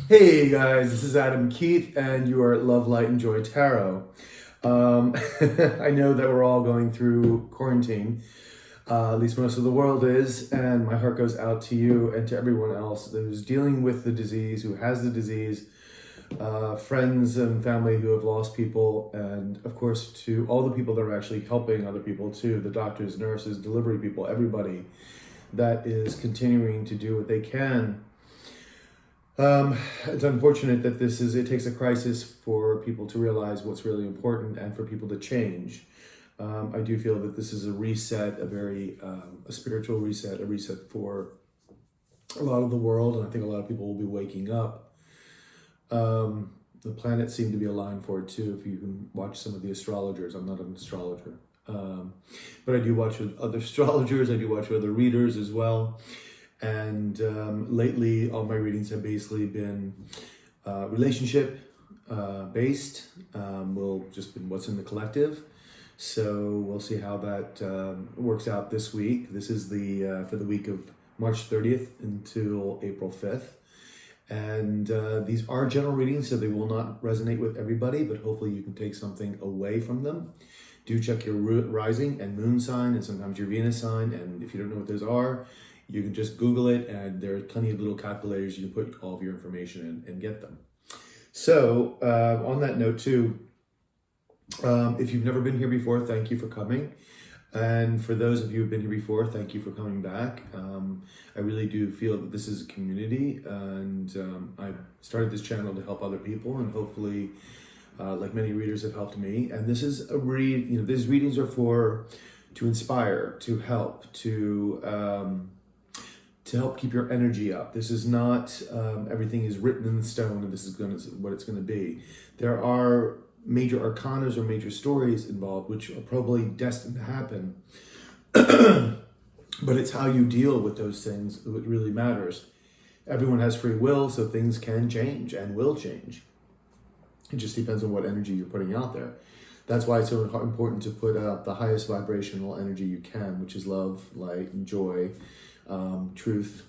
Hey guys, this is Adam Keith, and you are at Love, Light, and Joy Tarot. I know that we're all going through quarantine, at least most of the world is, and my heart goes out to you and to everyone else who's dealing with the disease, who has the disease, friends and family who have lost people, and of course to all the people that are actually helping other people too, the doctors, nurses, delivery people, everybody that is continuing to do what they can. It's unfortunate that it takes a crisis for people to realize what's really important and for people to change. I do feel that this is a reset, a spiritual reset, a reset for a lot of the world, and I think a lot of people will be waking up. The planets seem to be aligned for it too, if you can watch some of the astrologers. I'm not an astrologer, but I do watch with other astrologers, I do watch with other readers as well. And lately, all my readings have basically been relationship based. Just been what's in the collective. So we'll see how that works out this week. This is for the week of March 30th until April 5th. And these are general readings, so they will not resonate with everybody, but hopefully you can take something away from them. Do check your rising and moon sign, and sometimes your Venus sign. And if you don't know what those are, you can just Google it, and there are plenty of little calculators you can put all of your information in and get them. So on that note too, if you've never been here before, thank you for coming. And for those of you who've been here before, thank you for coming back. I really do feel that this is a community, and I started this channel to help other people, and hopefully, like many readers have helped me. And this is these readings are to inspire, to help, to help keep your energy up. This is not everything is written in stone and this is what it's going to be. There are major arcanas or major stories involved which are probably destined to happen. But it's how you deal with those things that really matters. Everyone has free will, so things can change and will change. It just depends on what energy you're putting out there. That's why it's so important to put out the highest vibrational energy you can, which is love, light, and joy. Truth,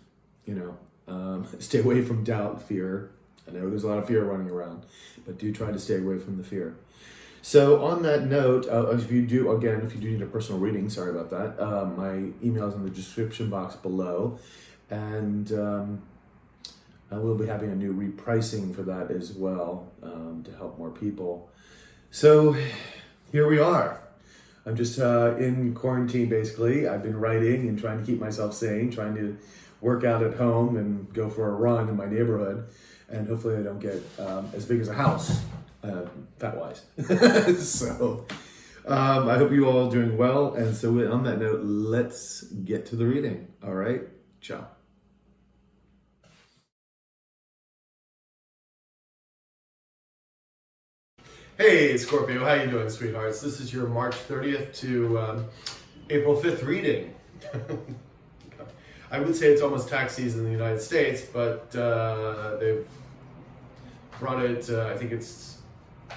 stay away from doubt, fear. I know there's a lot of fear running around, but do try to stay away from the fear. So on that note, if you do need a personal reading, sorry about that, my email is in the description box below, and I will be having a new repricing for that as well, to help more people. So here we are. I'm just in quarantine, basically. I've been writing and trying to keep myself sane, trying to work out at home and go for a run in my neighborhood. And hopefully I don't get as big as a house, fat-wise. So I hope you all are doing well. And so on that note, let's get to the reading. All right, ciao. Hey, Scorpio, how you doing, sweethearts? This is your March 30th to April 5th reading. I would say it's almost tax season in the United States, but they've brought it, I think it's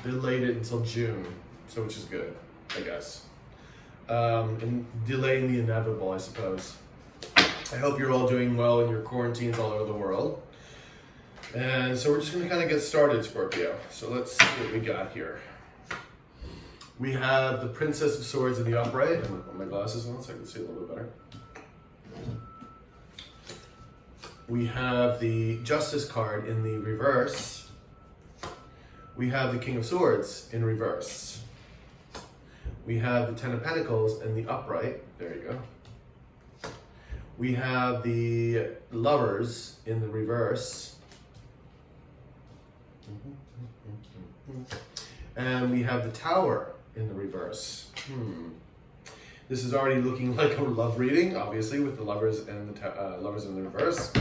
delayed it until June, so which is good, I guess. And delaying the inevitable, I suppose. I hope you're all doing well in your quarantines all over the world. And so we're just going to kind of get started, Scorpio. So let's see what we got here. We have the Princess of Swords in the upright. I'm going to put my glasses on so I can see a little bit better. We have the Justice card in the reverse. We have the King of Swords in reverse. We have the Ten of Pentacles in the upright. There you go. We have the Lovers in the reverse. And we have the Tower in the reverse. This is already looking like a love reading, obviously, with the Lovers and the Lovers in the reverse.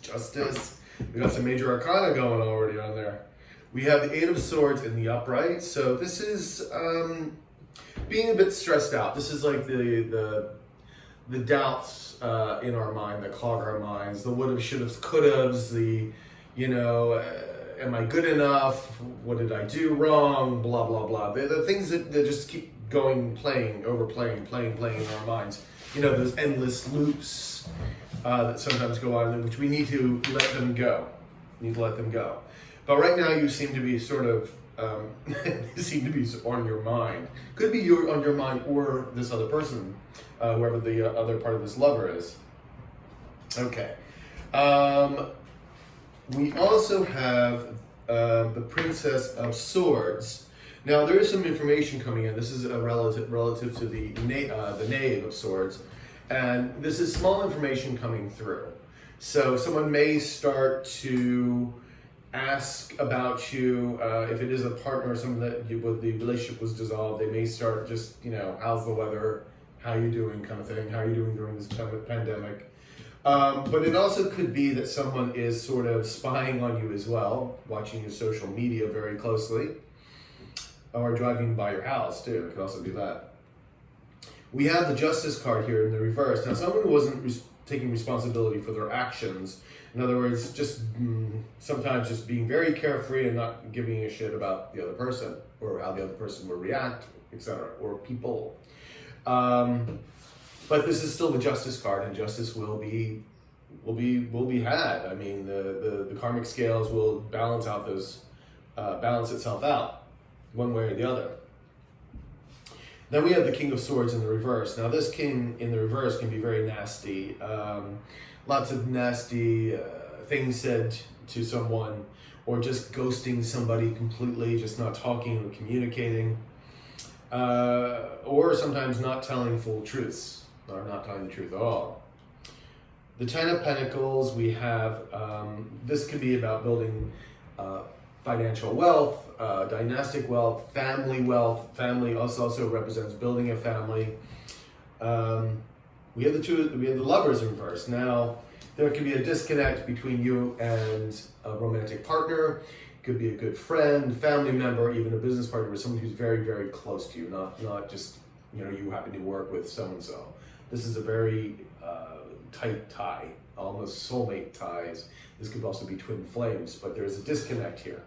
Justice. We got some major arcana going already on there. We have the Eight of Swords in the upright. So this is being a bit stressed out. This is like the doubts in our mind that clog our minds. The would've, should've, could've's. The am I good enough? What did I do wrong? Blah, blah, blah. The things that just keep playing in our minds. Those endless loops that sometimes go on, which we need to let them go. need to let them go. But right now you seem to be sort of, you seem to be on your mind. Could be on your mind or this other person, whoever the other part of this lover is. Okay. We also have the Princess of Swords. Now there is some information coming in. This is a relative to the Knave of Swords, and this is small information coming through. So someone may start to ask about you if it is a partner or something that the relationship was dissolved. They may start just, how's the weather, how you doing, kind of thing. How are you doing during this pandemic? But it also could be that someone is sort of spying on you as well, watching your social media very closely, or driving by your house too. It could also be that. We have the Justice card here in the reverse. Now, someone who wasn't taking responsibility for their actions. In other words, just sometimes just being very carefree and not giving a shit about the other person or how the other person will react, etc., or people. But this is still the Justice card, and justice will be had. I mean, the karmic scales will balance itself out, one way or the other. Then we have the King of Swords in the reverse. Now, this King in the reverse can be very nasty. Lots of nasty things said to someone, or just ghosting somebody completely, just not talking or communicating, or sometimes not telling full truths, or not telling the truth at all. The Ten of Pentacles, we have, this could be about building financial wealth, dynastic wealth, family wealth. Family also represents building a family. We have the Lovers in reverse. Now, there can be a disconnect between you and a romantic partner. It could be a good friend, family member, even a business partner, or someone who's very, very close to you, not just, you happen to work with so-and-so. This is a very tight tie, almost soulmate ties. This could also be twin flames, but there's a disconnect here.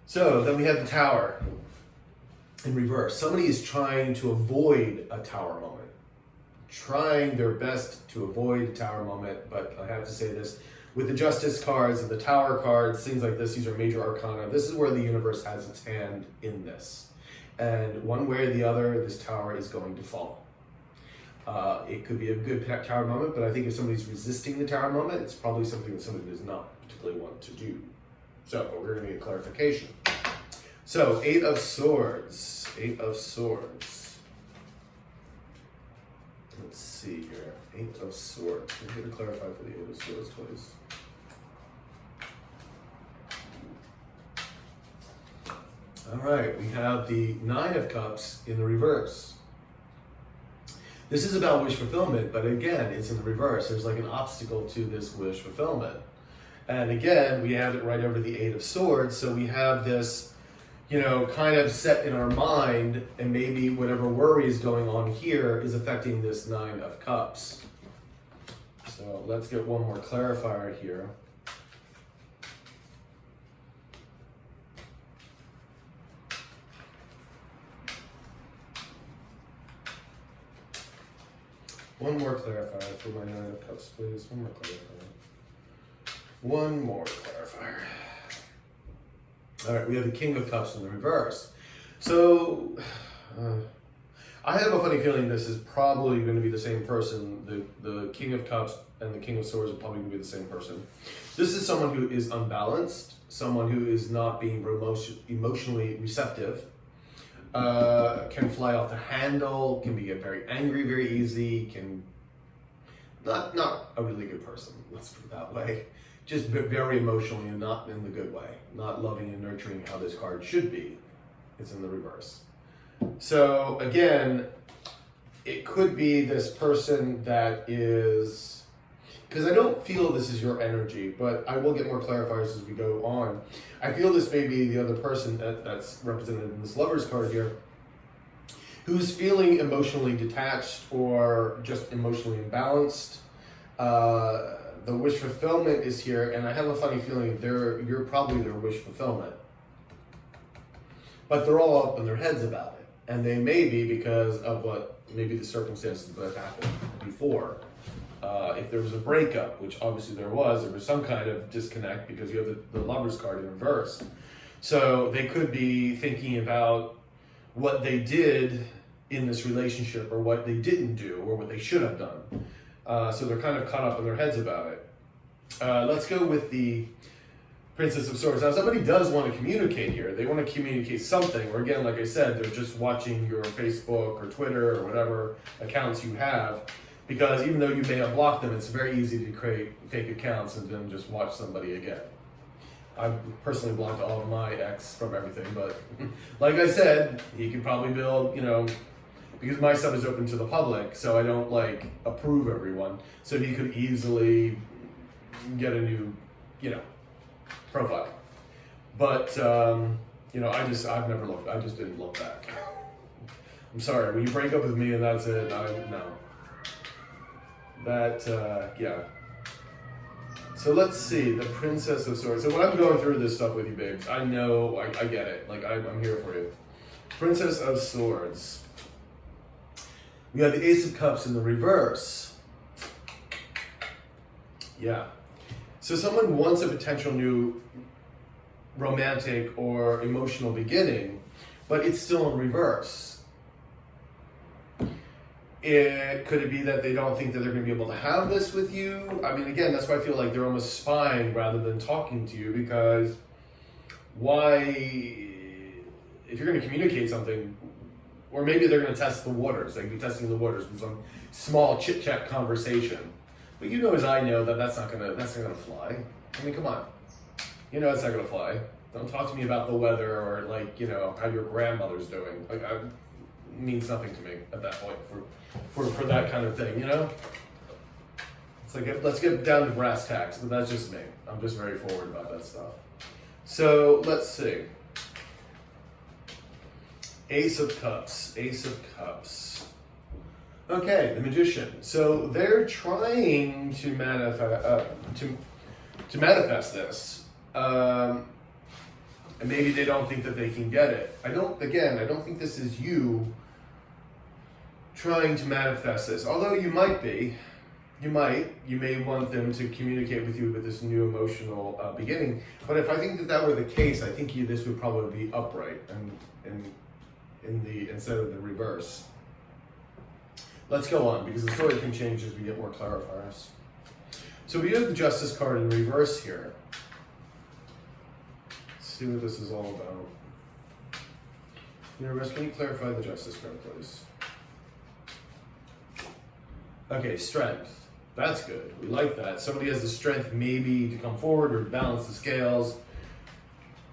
So then we have the Tower in reverse. Somebody is trying to avoid a Tower moment, trying their best to avoid a Tower moment, but I have to say this, with the Justice cards and the Tower cards, things like this, these are major arcana. This is where the universe has its hand in this. And one way or the other, this Tower is going to fall. It could be a good Tower moment, but I think if somebody's resisting the Tower moment, it's probably something that somebody does not particularly want to do. So, but we're going to get clarification. So, Eight of Swords. Eight of Swords. Let's see here. Eight of Swords. Can you get to clarify for the Eight of Swords, please? All right, we have the Nine of Cups in the reverse. This is about wish fulfillment, but again, it's in the reverse. There's like an obstacle to this wish fulfillment. And again, we have it right over the Eight of Swords, so we have this, kind of set in our mind, and maybe whatever worry is going on here is affecting this Nine of Cups. So let's get one more clarifier here. One more clarifier for my Nine of Cups, please. One more clarifier. One more clarifier. All right, we have the King of Cups in the reverse. So, I have a funny feeling this is probably going to be the same person. The King of Cups and the King of Swords are probably going to be the same person. This is someone who is unbalanced, someone who is not being emotionally receptive, can fly off the handle, can get very angry very easy, can not a really good person, let's put it that way. Just very emotionally and not in the good way, not loving and nurturing how this card should be. It's in the reverse. So again, it could be this person that is, because I don't feel this is your energy, but I will get more clarifiers as we go on. I feel this may be the other person that's represented in this Lover's card here, who's feeling emotionally detached or just emotionally imbalanced. The wish fulfillment is here, and I have a funny feeling you're probably their wish fulfillment. But they're all up in their heads about it. And they may be because of maybe the circumstances that have happened before. if there was a breakup, which obviously there was some kind of disconnect because you have the Lover's card in reverse. So they could be thinking about what they did in this relationship or what they didn't do or what they should have done. So they're kind of caught up in their heads about it. Let's go with the Princess of Swords. Now, somebody does want to communicate here. They want to communicate something, or again, like I said, they're just watching your Facebook or Twitter or whatever accounts you have, because even though you may have blocked them, it's very easy to create fake accounts and then just watch somebody again. I've personally blocked all of my ex from everything, but like I said, he could probably build, because my stuff is open to the public, so I don't approve everyone. So he could easily get a new, profile. But, I've never looked, I just didn't look back. I'm sorry, when you break up with me and that's it, no. Yeah. So let's see, the Princess of Swords. So when I'm going through this stuff with you, babes, I know, I get it. I'm here for you. Princess of Swords. We have the Ace of Cups in the reverse. Yeah. So someone wants a potential new romantic or emotional beginning, but it's still in reverse. Could it be that they don't think that they're going to be able to have this with you? I mean, again, that's why I feel like they're almost spying rather than talking to you, because why, if you're going to communicate something, or maybe they're going to test the waters, they could be testing the waters with some small chit-chat conversation. But you know as I know that that's not gonna fly. I mean, come on. You know it's not gonna fly. Don't talk to me about the weather or how your grandmother's doing. It means nothing to me at that point for that kind of thing, It's like, let's get down to brass tacks, but that's just me. I'm just very forward about that stuff. So let's see. Ace of Cups. Okay, the Magician. So they're trying to manifest this, and maybe they don't think that they can get it. I don't think this is you trying to manifest this. Although you might be, you may want them to communicate with you with this new emotional beginning. But if I think that were the case, I think this would probably be upright and instead of the reverse. Let's go on, because the story can change as we get more clarifiers. So we have the Justice card in reverse here. Let's see what this is all about. Universe, can you clarify the Justice card, please? Okay, Strength. That's good. We like that. Somebody has the strength maybe to come forward or balance the scales.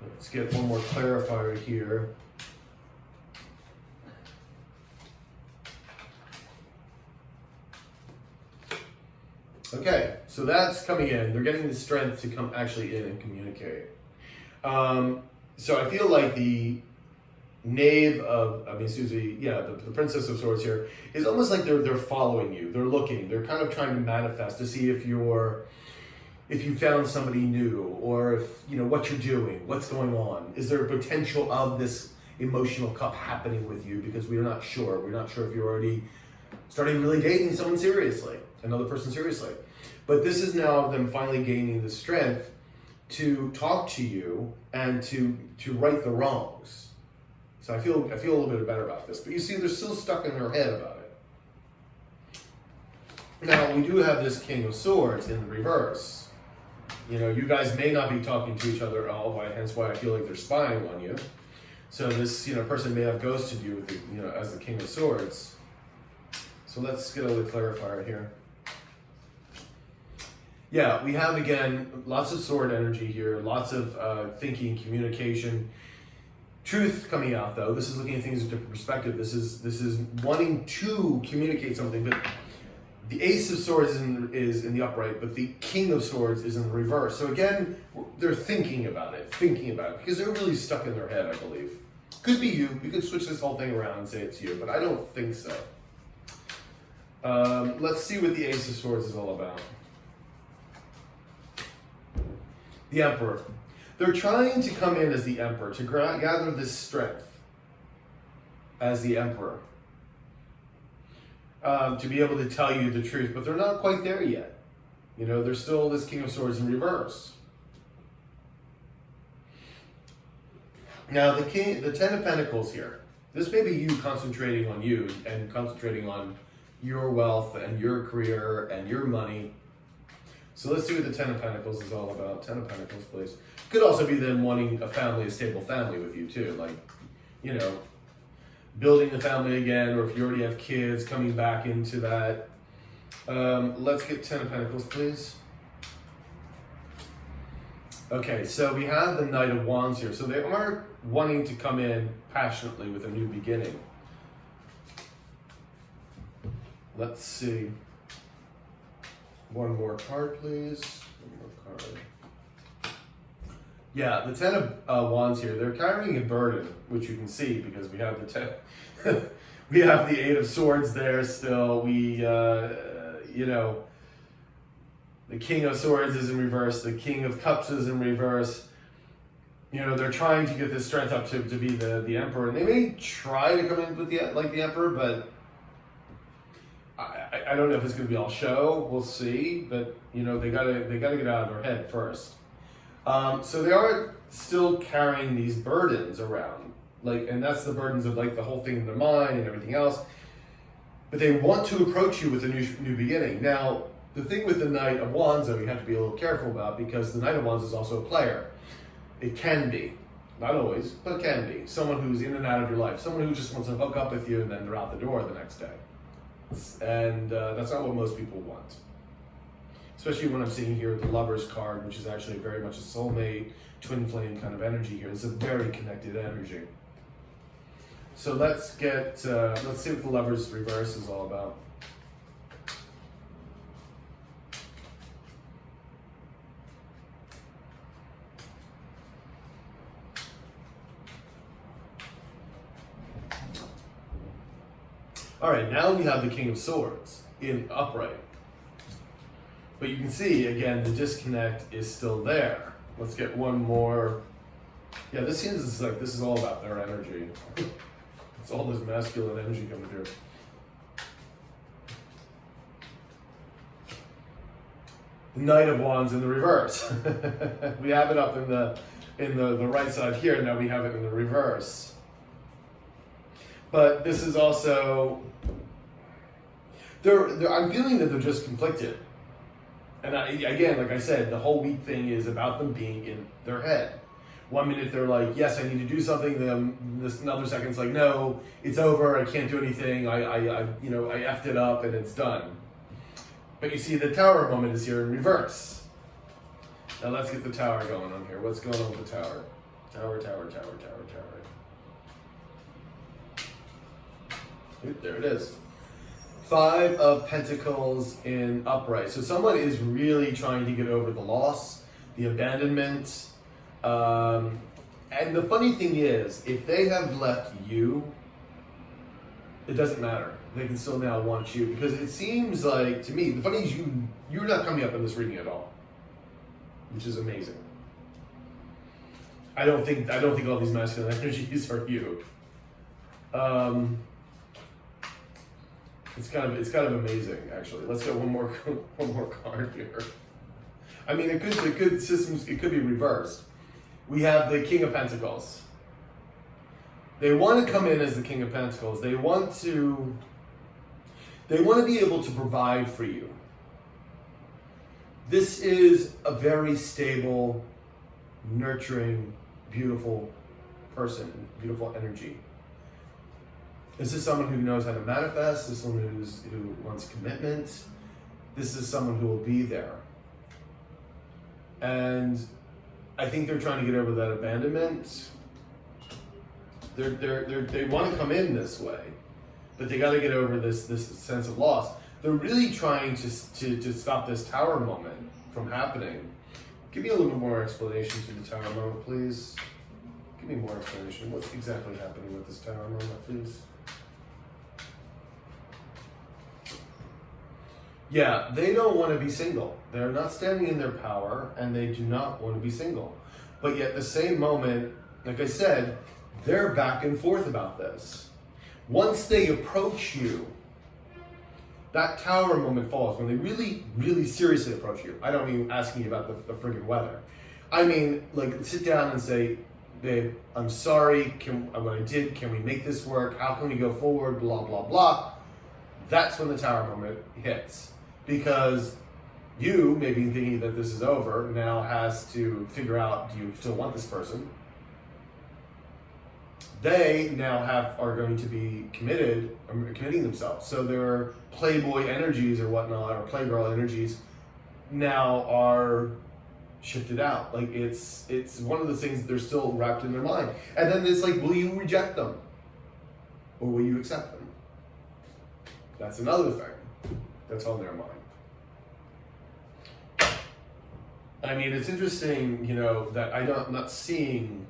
Let's get one more clarifier here. Okay, so that's coming in. They're getting the strength to come actually in and communicate. So I feel like the the Princess of Swords here is almost like they're following you. They're looking. They're kind of trying to manifest to see if you found somebody new, or if what you're doing, what's going on. Is there a potential of this emotional cup happening with you? Because we're not sure. We're not sure if you're already starting really dating someone seriously, another person seriously. But this is now them finally gaining the strength to talk to you and to right the wrongs. So I feel a little bit better about this. But you see, they're still stuck in their head about it. Now, we do have this King of Swords in the reverse. You guys may not be talking to each other at all, hence why I feel like they're spying on you. So this, person may have ghosted you with the, as the King of Swords. So let's get a little clarifier here. Yeah, we have, again, lots of sword energy here, lots of thinking, communication. Truth coming out, though. This is looking at things in a different perspective. This is wanting to communicate something, but the Ace of Swords is in the upright, but the King of Swords is in the reverse. So again, they're thinking about it, because they're really stuck in their head, I believe. Could be you. We could switch this whole thing around and say it's you, but I don't think so. Let's see what the Ace of Swords is all about. The Emperor. They're trying to come in as the Emperor, to gather this strength as the Emperor. to be able to tell you the truth, but they're not quite there yet. You know, there's still this King of Swords in reverse. Now, the Ten of Pentacles here. This may be you concentrating on you and concentrating on your wealth and your career and your money. So let's see what the Ten of Pentacles is all about. Ten of Pentacles, please. Could also be them wanting a family, a stable family with you too. Like, you know, building the family again, or if you already have kids, coming back into that. Let's get Ten of Pentacles, please. Okay, so we have the Knight of Wands here. So they are wanting to come in passionately with a new beginning. Let's see. One more card, please. One more card. Yeah, the Ten of Wands here. They're carrying a burden, which you can see because we have the we have the Eight of Swords there still. We, you know, the King of Swords is in reverse. The King of Cups is in reverse. You know, they're trying to get this strength up to be the Emperor. And they may try to come in with the Emperor, but I don't know if it's going to be all show. We'll see. But, you know, they gotta get out of their head first. So they are still carrying these burdens around. Like, and that's the burdens of like the whole thing in their mind and everything else. But they want to approach you with a new beginning. Now, the thing with the Knight of Wands that we have to be a little careful about, because the Knight of Wands is also a player. It can be, not always, but it can be. Someone who's in and out of your life. Someone who just wants to hook up with you and then they're out the door the next day. And that's not what most people want. Especially when I'm seeing here the Lover's card, which is actually very much a soulmate, twin flame kind of energy here. It's a very connected energy. So let's see what the Lover's reverse is all about. All right, now we have the King of Swords in upright. But you can see, again, the disconnect is still there. Let's get one more. Yeah, this seems like this is all about their energy. It's all this masculine energy coming through. The Knight of Wands in the reverse. We have it up in the right side here, now we have it in the reverse. But this is also, I'm feeling that they're just conflicted. And again, like I said, the whole week thing is about them being in their head. 1 minute they're like, yes, I need to do something. Then this another second's like, no, it's over. I can't do anything. I effed it up and it's done. But you see, the Tower moment is here in reverse. Now let's get the Tower going on here. What's going on with the Tower? Tower. Oop, there it is. Five of Pentacles in upright. So someone is really trying to get over the loss, the abandonment. And the funny thing is, if they have left you, it doesn't matter. They can still now want you, because it seems like, to me, the funny is you're not coming up in this reading at all, which is amazing. I don't think all these masculine energies are you. It's kind of amazing, actually. Let's get one more card here. I mean, it could be reversed. We have the King of Pentacles. They want to come in as the King of Pentacles. They want to be able to provide for you. This is a very stable, nurturing, beautiful person, beautiful energy. This is someone who knows how to manifest. This is someone who wants commitment. This is someone who will be there. And I think they're trying to get over that abandonment. They want to come in this way, but they got to get over this sense of loss. They're really trying to stop this Tower moment from happening. Give me a little bit more explanation to the Tower moment, please. Give me more explanation. What's exactly happening with this Tower moment, please? Yeah, they don't want to be single. They're not standing in their power, and they do not want to be single. But yet, the same moment, like I said, they're back and forth about this. Once they approach you, that Tower moment falls when they really, really seriously approach you. I don't mean asking you about the friggin' weather. I mean, like, sit down and say, babe, I'm sorry, what I did, can we make this work? How can we go forward? Blah, blah, blah. That's when the Tower moment hits. Because you, maybe thinking that this is over, now has to figure out, do you still want this person? They now are going to be committing themselves. So their playboy energies or whatnot, or playgirl energies, now are shifted out. Like it's one of those things that they're still wrapped in their mind. And then it's like, will you reject them? Or will you accept them? That's another thing that's on their mind. I mean, it's interesting, that I'm not seeing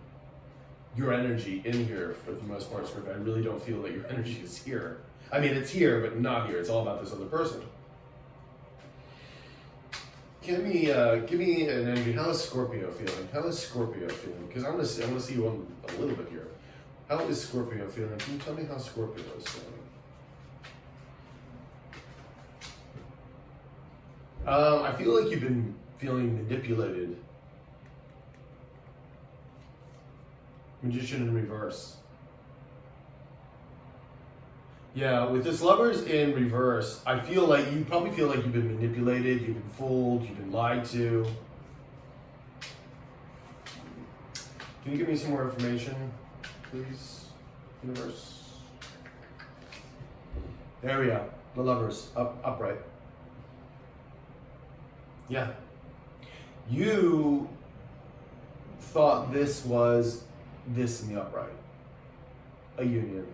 your energy in here for the most part, Scorpio. I really don't feel that your energy is here. I mean, it's here, but not here. It's all about this other person. Give me an energy. How is Scorpio feeling? Because I want to see you on a little bit here. How is Scorpio feeling? Can you tell me how Scorpio is feeling? I feel like you've been feeling manipulated. Magician in reverse. Yeah, with this Lovers in reverse, I feel like you probably feel like you've been manipulated, you've been fooled, you've been lied to. Can you give me some more information, please, universe? There we go. The Lovers, upright. Yeah. You thought this was this in the upright. A union,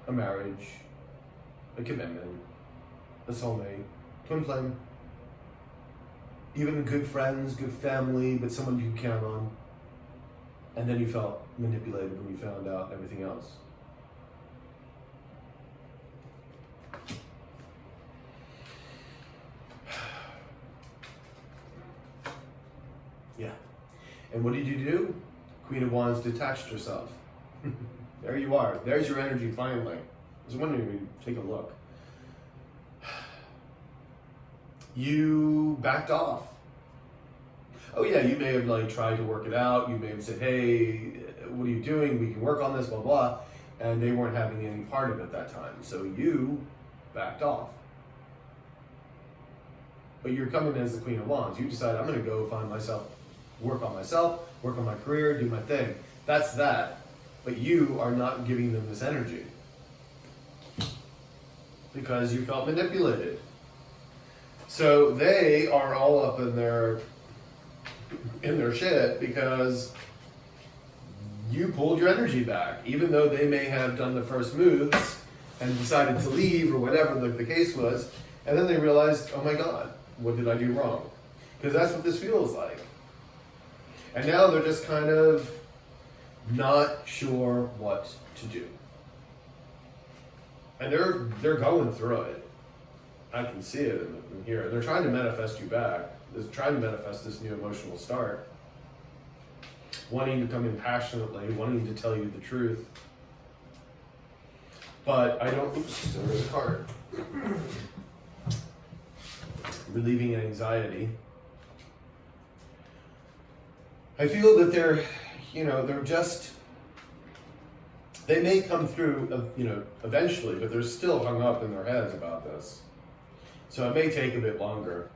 a marriage, a commitment, a soulmate, twin flame, even good friends, good family, but someone you can count on. And then you felt manipulated when you found out everything else. Yeah. And what did you do? Queen of Wands detached herself. There you are. There's your energy finally. I was wondering if you'd take a look. You backed off. Oh yeah, you may have tried to work it out. You may have said, hey, what are you doing? We can work on this, blah, blah. And they weren't having any part of it that time. So you backed off. But you're coming as the Queen of Wands. You decide, I'm going to go find myself, work on my career, do my thing. That's that. But you are not giving them this energy. Because you felt manipulated. So they are all up in their shit because you pulled your energy back. Even though they may have done the first moves and decided to leave or whatever the case was. And then they realized, oh my God, what did I do wrong? Because that's what this feels like. And now they're just kind of not sure what to do. And they're going through it. I can see it in here. They're trying to manifest you back. They're trying to manifest this new emotional start. Wanting to come in passionately, wanting to tell you the truth. But I don't, oops, there's a card. Relieving anxiety. I feel that they're just, they may come through, eventually, but they're still hung up in their heads about this. So it may take a bit longer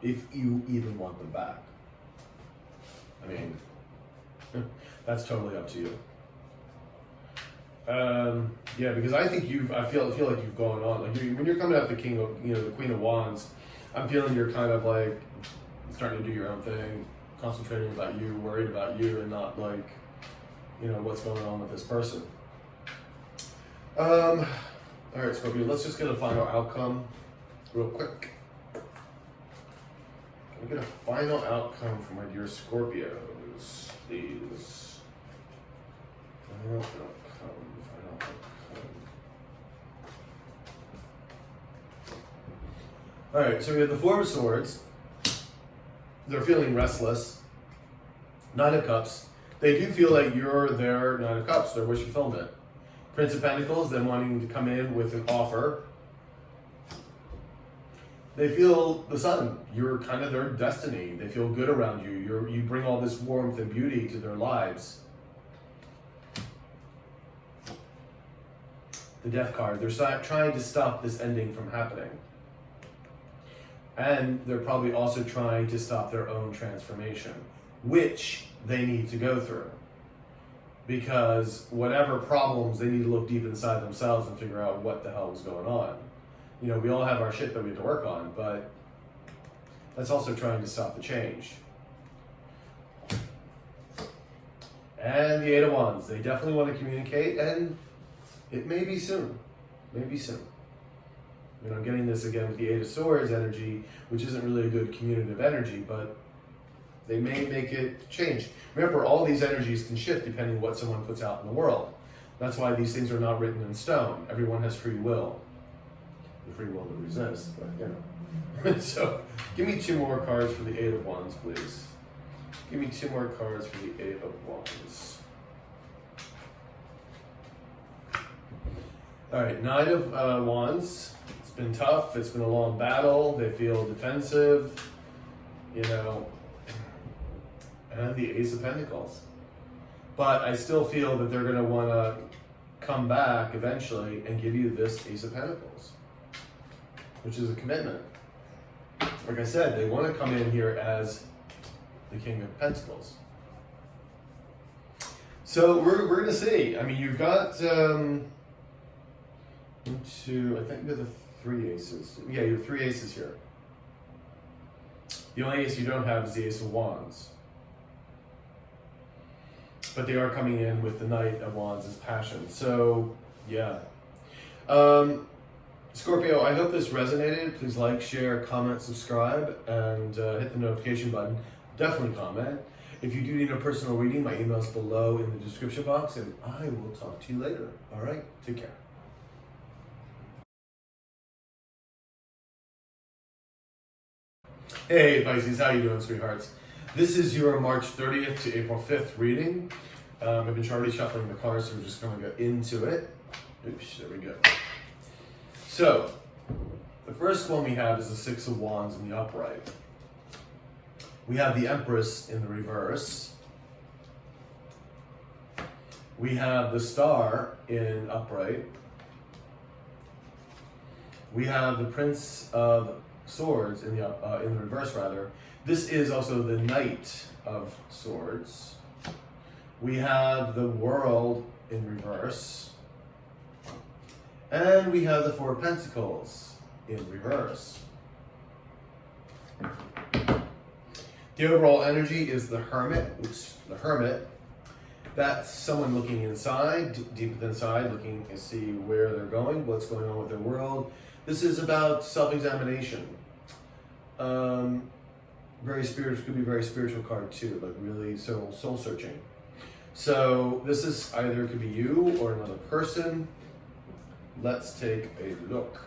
if you even want them back. I mean, that's totally up to you. Yeah, because I think I feel like you've gone on. Like when you're coming out the the Queen of Wands, I'm feeling you're kind of like starting to do your own thing, concentrating about you, worried about you, and not like, what's going on with this person. All right, Scorpio, let's just get a final outcome real quick. Can we get a final outcome for my dear Scorpios, please? Final outcome. All right, so we have the Four of Swords. They're feeling restless. Nine of Cups. They do feel like you're their Nine of Cups, their wish fulfillment. Prince of Pentacles, them wanting to come in with an offer. They feel the sun. You're kind of their destiny. They feel good around you. You bring all this warmth and beauty to their lives. The Death card. They're trying to stop this ending from happening. And they're probably also trying to stop their own transformation, which they need to go through. Because whatever problems, they need to look deep inside themselves and figure out what the hell is going on. You know, we all have our shit that we have to work on, but that's also trying to stop the change. And the Eight of Wands. They definitely want to communicate, and it may be soon. Maybe soon. You know, I'm getting this again with the Eight of Swords energy, which isn't really a good communicative energy, but they may make it change. Remember, all these energies can shift depending on what someone puts out in the world. That's why these things are not written in stone. Everyone has free will. The free will to resist, but you know. So, give me 2 more cards for the Eight of Wands, please. Give me 2 more cards for the Eight of Wands. All right, Nine of Wands. It's been tough. It's been a long battle. They feel defensive, you know. And the Ace of Pentacles. But I still feel that they're going to want to come back eventually and give you this Ace of Pentacles, which is a commitment. Like I said, they want to come in here as the King of Pentacles. So we're going to see. I mean, you've got I think you have the 3 aces. Yeah, you have 3 aces here. The only ace you don't have is the Ace of Wands. But they are coming in with the Knight of Wands as passion. So, yeah. Scorpio, I hope this resonated. Please like, share, comment, subscribe, and hit the notification button. Definitely comment. If you do need a personal reading, my email is below in the description box, and I will talk to you later. All right? Take care. Hey, Pisces. How you doing, sweethearts? This is your March 30th to April 5th reading. I've been already shuffling the cards, so we're just going to go into it. Oops, there we go. So, the first one we have is the Six of Wands in the upright. We have the Empress in the reverse. We have the Star in upright. We have the Prince of Swords in the reverse, rather. This is also the Knight of Swords. We have the World in reverse. And we have the Four of Pentacles in reverse. The overall energy is the Hermit. Oops, the Hermit. That's someone looking inside, deep inside, looking to see where they're going, what's going on with their world. This is about self-examination. Very spiritual, could be a very spiritual card too, like really soul searching. So this is either could be you or another person. Let's take a look.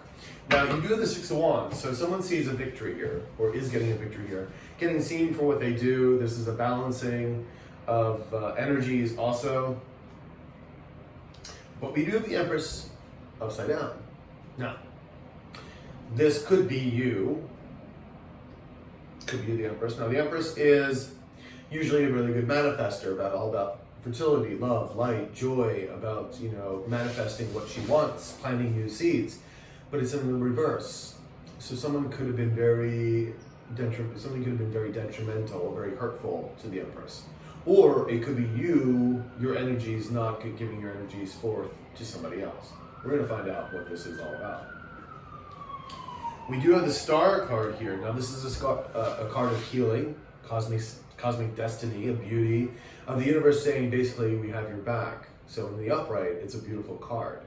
Now you do have the Six of Wands, so someone sees a victory here, or is getting a victory here, getting seen for what they do. This is a balancing of energies also. But we do have the Empress upside down. Now, this could be you. Could be the Empress. Now the Empress is usually a really good manifester, all about fertility, love, light, joy, about, you know, manifesting what she wants, planting new seeds. But it's in the reverse. So someone could have been very detrimental or very hurtful to the Empress. Or it could be you, your energies, not giving your energies forth to somebody else. We're going to find out what this is all about. We do have the Star card here. Now this is a card of healing, cosmic destiny, of beauty, of the universe saying basically we have your back. So in the upright, it's a beautiful card.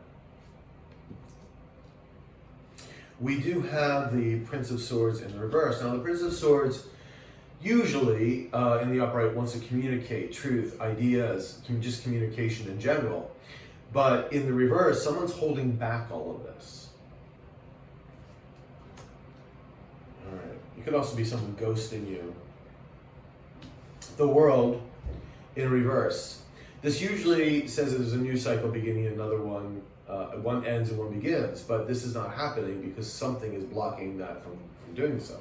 We do have the Prince of Swords in the reverse. Now the Prince of Swords usually in the upright wants to communicate truth, ideas, just communication in general. But in the reverse, someone's holding back all of this. All right. It could also be someone ghosting you. The World in reverse. This usually says there's a new cycle beginning, another one. One ends and one begins, but this is not happening because something is blocking that from doing so.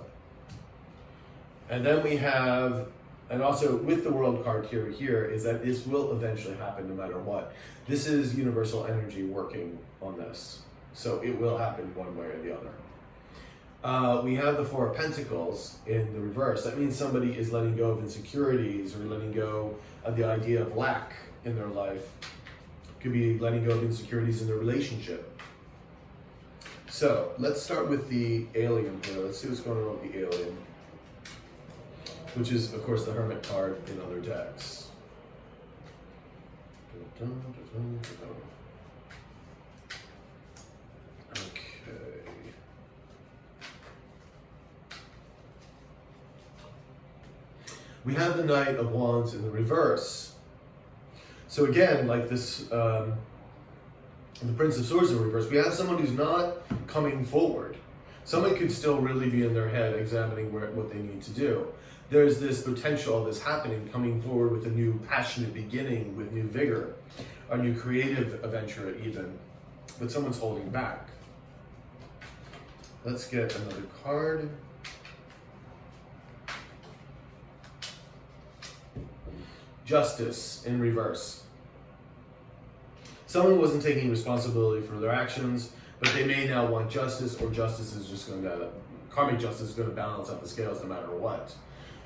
And then we have, and also with the world card here is that this will eventually happen no matter what. This is universal energy working on this. So it will happen one way or the other. We have the Four of Pentacles in the reverse. That means somebody is letting go of insecurities or letting go of the idea of lack in their life. Could be letting go of insecurities in their relationship. So let's start with the alien here. Let's see what's going on with the alien, which is, of course, the Hermit card in other decks. Okay. We have the Knight of Wands in the reverse. So again, like this, the Prince of Swords in reverse, we have someone who's not coming forward. Someone could still really be in their head examining what they need to do. There's this potential of this happening, coming forward with a new passionate beginning, with new vigor, a new creative adventure even, but someone's holding back. Let's get another card. Justice in reverse. Someone wasn't taking responsibility for their actions, but they may now want justice, or justice is just going to, karmic justice is going to balance out the scales no matter what.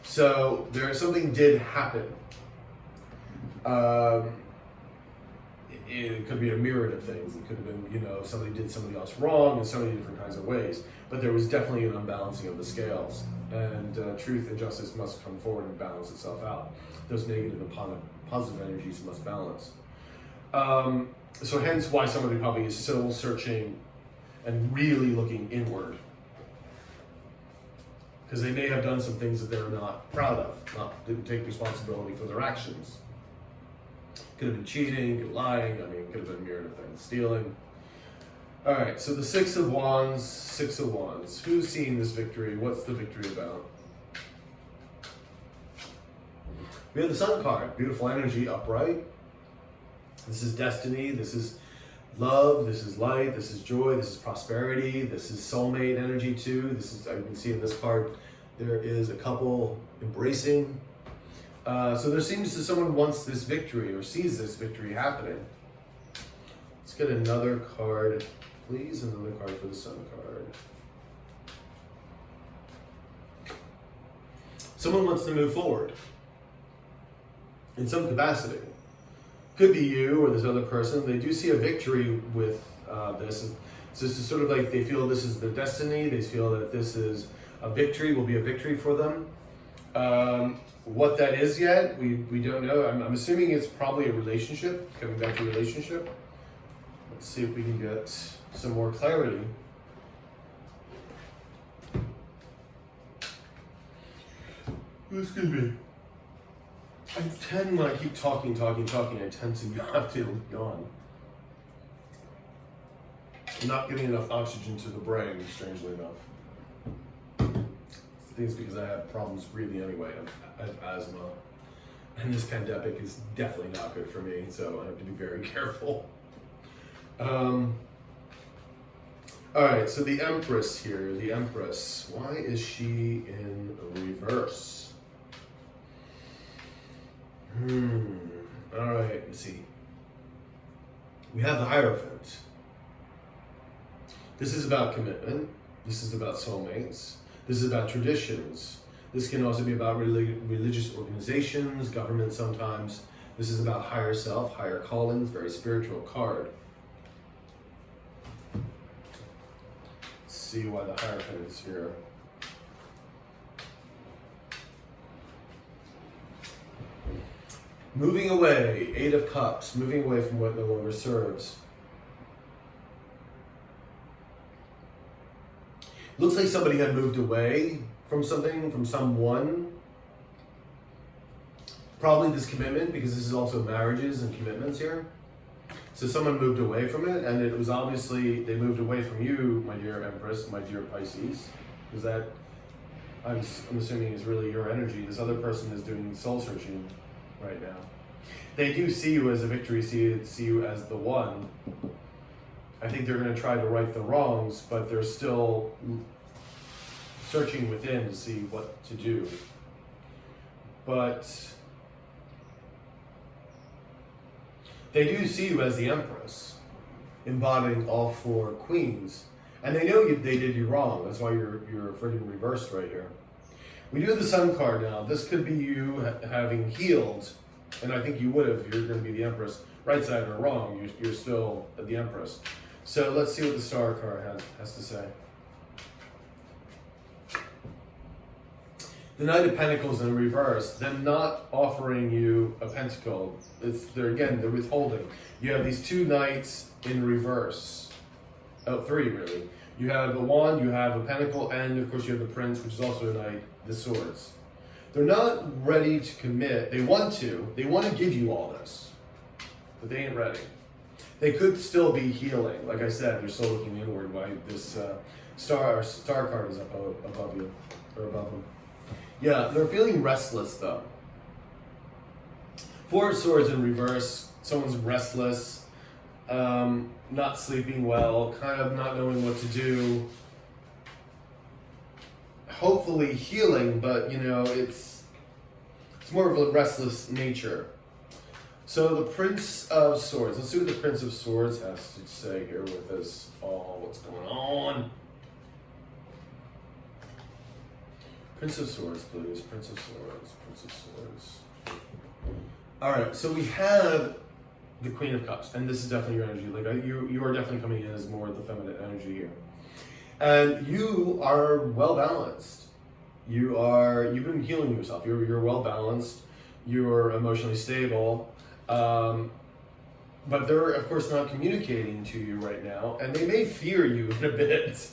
So something did happen. It could be a myriad of things. It could have been, somebody did somebody else wrong in so many different kinds of ways. But there was definitely an unbalancing of the scales. And truth and justice must come forward and balance itself out. Those negative and positive energies must balance. So hence why somebody probably is soul searching and really looking inward. Because they may have done some things that they're not proud of, didn't take responsibility for their actions. Could have been cheating, could have been lying, could have been a myriad of things, stealing. All right, so the Six of Wands. Who's seeing this victory? What's the victory about? We have the Sun card, beautiful energy, upright. This is destiny, this is love, this is light, this is joy, this is prosperity, this is soulmate energy too. I can see in this card, there is a couple embracing. So there seems that someone wants this victory or sees this victory happening. Let's get another card, please. Another card for the Sun card. Someone wants to move forward in some capacity. Could be you or this other person. They do see a victory with this. So this is sort of like they feel this is their destiny. They feel that this is a victory, will be a victory for them. What that is yet, we don't know. I'm assuming it's probably a relationship, coming back to relationship. Let's see if we can get some more clarity. Excuse me. When I keep talking, I tend to have to yawn. I'm not getting enough oxygen to the brain, strangely enough. I think it's because I have problems breathing anyway. I have asthma. And this pandemic is definitely not good for me, so I have to be very careful. All right, so the Empress here, why is she in reverse? All right, let's see. We have the Hierophant. This is about commitment. This is about soulmates. This is about traditions. This can also be about religious organizations, government sometimes. This is about higher self, higher callings, very spiritual card. Let's see why the Hierophant is here. Moving away, Eight of Cups, moving away from what no longer serves. Looks like somebody had moved away from something, from someone. Probably this commitment, because this is also marriages and commitments here. So someone moved away from it, and it was obviously, they moved away from you, my dear Empress, my dear Pisces. Because that, I'm assuming, is really your energy. This other person is doing soul searching right now. They do see you as a victory, see you as the one. I think they're going to try to right the wrongs, but they're still searching within to see what to do. But they do see you as the Empress, embodying all 4 queens. And they know they did you wrong. That's why you're friggin' reversed right here. We do have the Sun card now. This could be you having healed, and I think you would have. You're going to be the Empress. Right side or wrong, you're still the Empress. So let's see what the Star card has to say. The Knight of Pentacles in reverse, them not offering you a pentacle. They're withholding. You have these 2 knights in reverse. Oh, 3 really. You have a wand, you have a pentacle, and of course you have the prince, which is also a knight, the swords. They're not ready to commit. They want to give you all this, but they ain't ready. They could still be healing. Like I said, they're still looking inward. Why this star card is up above you, or above them. Yeah, they're feeling restless though. 4 of Swords in reverse. Someone's restless. Not sleeping well, kind of not knowing what to do. Hopefully healing, but it's more of a restless nature. So the Prince of Swords. Let's see what the Prince of Swords has to say here with this. Oh, what's going on? Prince of Swords, please. Prince of Swords. Prince of Swords. All right, so we have the Queen of Cups, and this is definitely your energy. Like you are definitely coming in as more of the feminine energy here, and you are well balanced. You've been healing yourself. You're well balanced. You're emotionally stable, but they're of course not communicating to you right now, and they may fear you in a bit,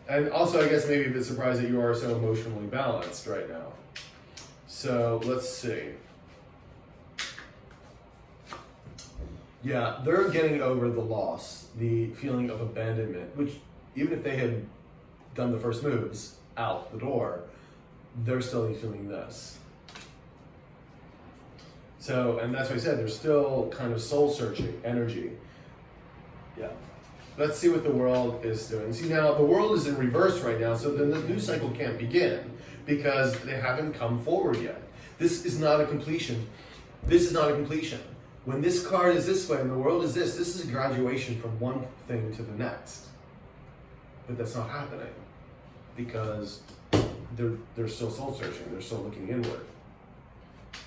And also, I guess maybe a bit surprised that you are so emotionally balanced right now. So let's see. Yeah, they're getting over the loss, the feeling of abandonment, which even if they had done the first moves out the door, they're still feeling this. So, and that's why I said, they're still kind of soul-searching energy. Yeah. Let's see what the world is doing. See, now the world is in reverse right now, so then the news cycle can't begin because they haven't come forward yet. This is not a completion. This is not a completion. When this card is this way and the world is this is a graduation from one thing to the next. But that's not happening because they're still soul searching, they're still looking inward.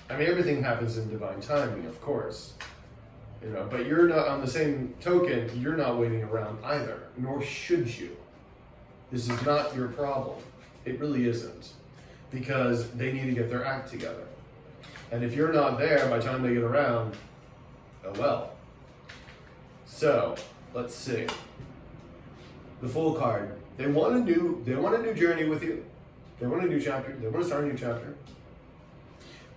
I mean, everything happens in divine timing, of course. But you're not, on the same token, you're not waiting around either, nor should you. This is not your problem. It really isn't. Because they need to get their act together. And if you're not there by the time they get around, oh well. So, let's see. The Fool card. They want a new journey with you. They want a new chapter. They want to start a new chapter.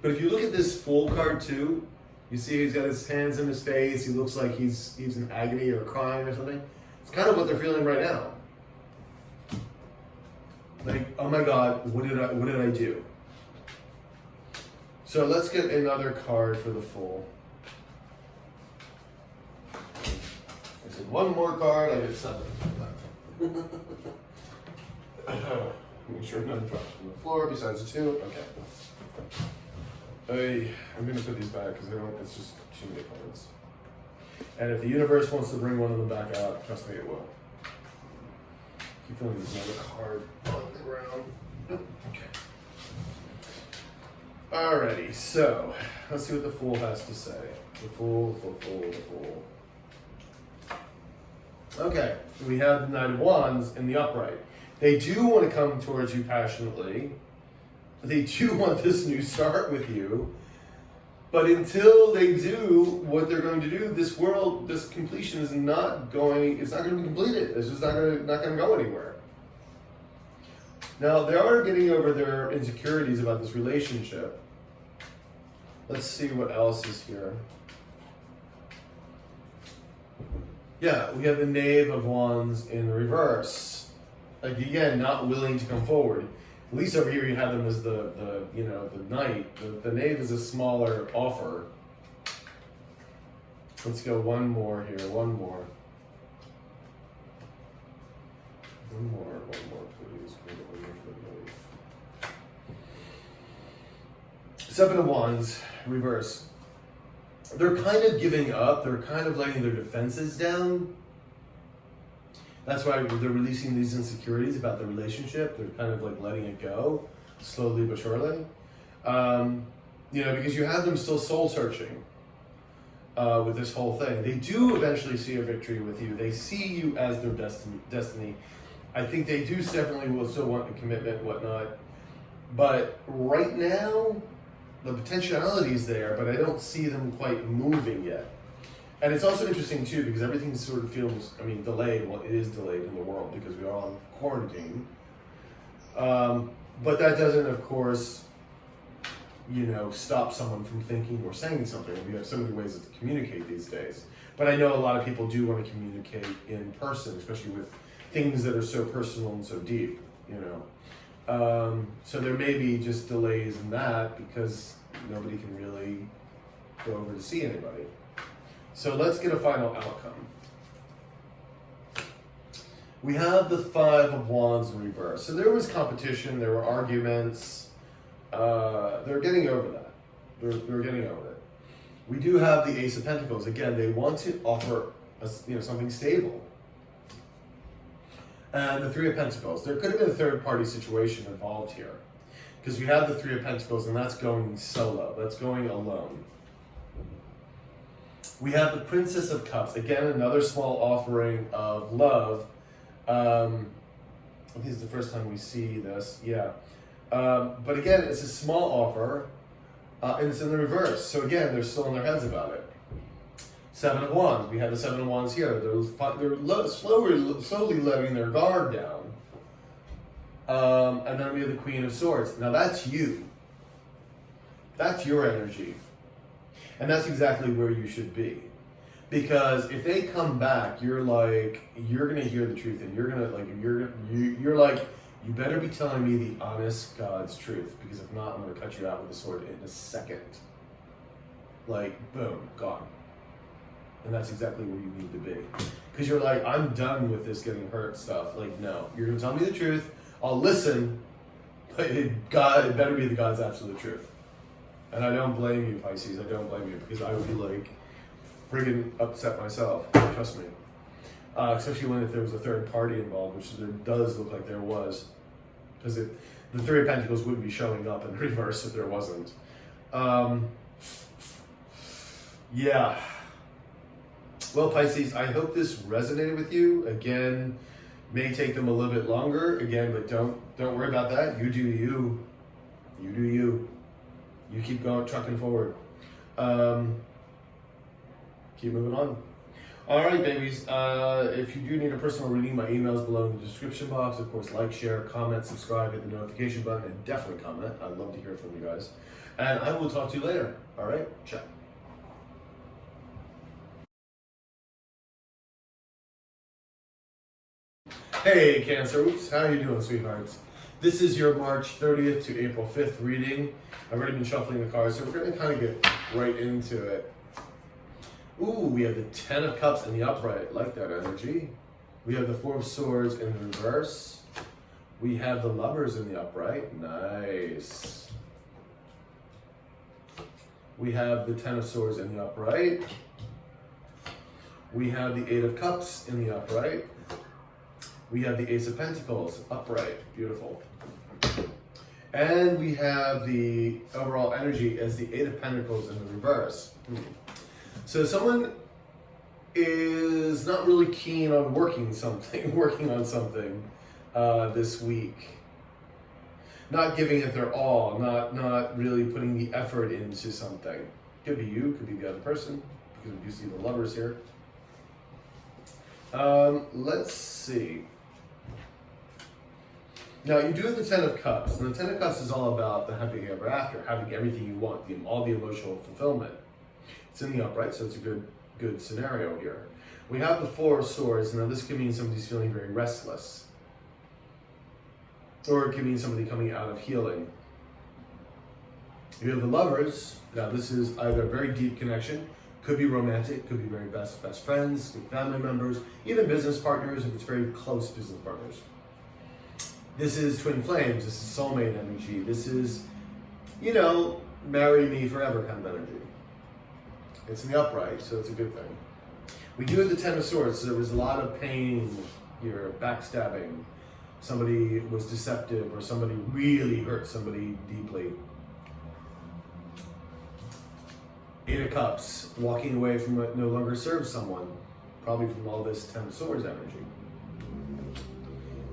But if you look at this Fool card too, you see he's got his hands in his face. He looks like he's in agony or crying or something. It's kind of what they're feeling right now. Like, oh my God, what did I do? So let's get another card for the Fool. I said one more card, I get 7. Make sure none drops on the floor besides the 2. Okay. I'm going to put these back because it's just too many cards. And if the universe wants to bring one of them back out, trust me, it will. Keep feeling there's another card on the ground. Okay. Alrighty, so let's see what the Fool has to say. The Fool. Okay, we have the Knight of Wands in the upright. They do want to come towards you passionately. They do want this new start with you. But until they do what they're going to do, this completion is not going to be completed. It's just not going to go anywhere. Now, they are getting over their insecurities about this relationship. Let's see what else is here. Yeah, we have the Knave of Wands in reverse. Like, again, not willing to come forward. At least over here you have them as the knight. The knave is a smaller offer. Let's go one more here, one more. One more, please. Seven of Wands, reverse. They're kind of giving up. They're kind of letting their defenses down. That's why they're releasing these insecurities about the relationship. They're kind of like letting it go, slowly but surely. Because you have them still soul searching with this whole thing. They do eventually see a victory with you. They see you as their destiny. I think they do definitely will still want a commitment and whatnot. But right now, the potentiality is there, but I don't see them quite moving yet. And it's also interesting too, because everything sort of feels, delayed. Well, it is delayed in the world because we are on quarantine. But that doesn't, of course, stop someone from thinking or saying something. We have so many ways to communicate these days. But I know a lot of people do want to communicate in person, especially with things that are so personal and so deep, So there may be just delays in that because nobody can really go over to see anybody. So let's get a final outcome. We have the Five of Wands in reverse. So there was competition, there were arguments. They're getting over that. They're getting over it. We do have the Ace of Pentacles. Again, they want to offer something stable. And the Three of Pentacles. There could have been a third-party situation involved here. Because we have the Three of Pentacles, and that's going solo. That's going alone. We have the Princess of Cups. Again, another small offering of love. I think it's the first time we see this. Yeah. But again, it's a small offer, and it's in the reverse. So again, they're still in their heads about it. Seven of Wands. We have the Seven of Wands here. They're slowly letting their guard down. And then we have the Queen of Swords. Now that's you. That's your energy. And that's exactly where you should be. Because if they come back, you're gonna hear the truth, and you're like, you better be telling me the honest God's truth, because if not, I'm gonna cut you out with a sword in a second. Like, boom, gone. And that's exactly where you need to be. Because you're like, I'm done with this getting hurt stuff. Like, no, you're gonna tell me the truth. I'll listen, but it better be the God's absolute truth. And I don't blame you, Pisces. I don't blame you, because I would be like friggin' upset myself. Trust me. Especially if there was a third party involved, which there does look like there was, because the Three of Pentacles wouldn't be showing up in reverse if there wasn't. Yeah. Well, Pisces, I hope this resonated with you. Again, may take them a little bit longer. Again, but don't worry about that. You do you. You do you. You keep going, trucking forward. Keep moving on. All right, babies. If you do need a personal reading, my email's below in the description box. Of course, like, share, comment, subscribe, hit the notification button, and definitely comment. I'd love to hear from you guys. And I will talk to you later. All right? Ciao. Hey, Cancer. Oops. How are you doing, sweethearts? This is your March 30th to April 5th reading. I've already been shuffling the cards, so we're going to kind of get right into it. Ooh, we have the Ten of Cups in the upright. Like that energy. We have the Four of Swords in the reverse. We have the Lovers in the upright. Nice. We have the Ten of Swords in the upright. We have the Eight of Cups in the upright. We have the Ace of Pentacles upright. Beautiful. And we have the overall energy as the Eight of Pentacles in the reverse. So someone is not really keen on working on something this week. Not giving it their all, not really putting the effort into something. Could be you, could be the other person, because we do see the Lovers here. Let's see. Now, you do have the Ten of Cups, and the Ten of Cups is all about the happy ever after, having everything you want, all the emotional fulfillment. It's in the upright, so it's a good scenario here. We have the Four of Swords. Now, this could mean somebody's feeling very restless. or it can mean somebody coming out of healing. You have the Lovers. Now this is either a very deep connection, could be romantic, could be very best friends, family members, even business partners if it's very close business partners. This is twin flames, this is soulmate energy, this is, you know, marry me forever kind of energy. It's in the upright, so it's a good thing. We do have the Ten of Swords, so there was a lot of pain here, backstabbing. Somebody was deceptive, or somebody really hurt somebody deeply. Eight of Cups, walking away from what no longer serves someone, probably from all this Ten of Swords energy.